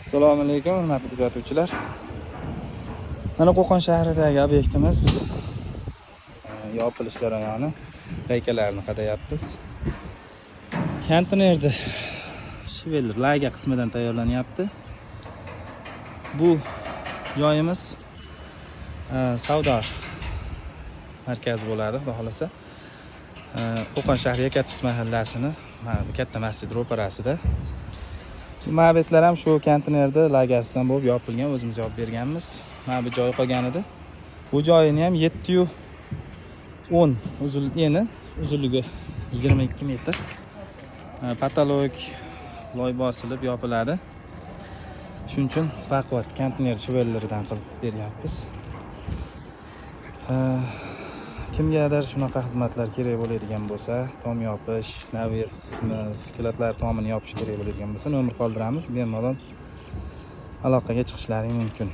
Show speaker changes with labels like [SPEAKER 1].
[SPEAKER 1] Assalomu alaykum, hurmatli kuzatuvchilar. Mana Qo'qon shahridagi obyektimiz yopilish jarayoni. Reykalarni qadayapmiz. Konteynerda shiveler layga qismidan tayyorlanyapti. Bu joyimiz savdo markazi bo'ladi, xudo xolasa. Qo'qon shahri Yakatut mahallasining katta masjid ro'parasida. Bu ma'badlar ham shu konteynerda lagasidan bo'lib yopilgan, o'zimiz yopib berganmiz. Mana bu joy qolgan edi. Bu joyini ham 710 eni, uzunligi 22 metr. Patolog loy bosilib yopiladi. Shuning uchun baquvvat konteyner shivellaridan qilib beryapmiz. Kimgadir shunaqa xizmatlar kerak bo'ladigan bo'lsa, tom yopish, naves qismi, sklatlar tomini yopish kerak bo'ladigan bo'lsa, nomer qoldiramiz. Bemalol aloqaga chiqishlaring mumkin.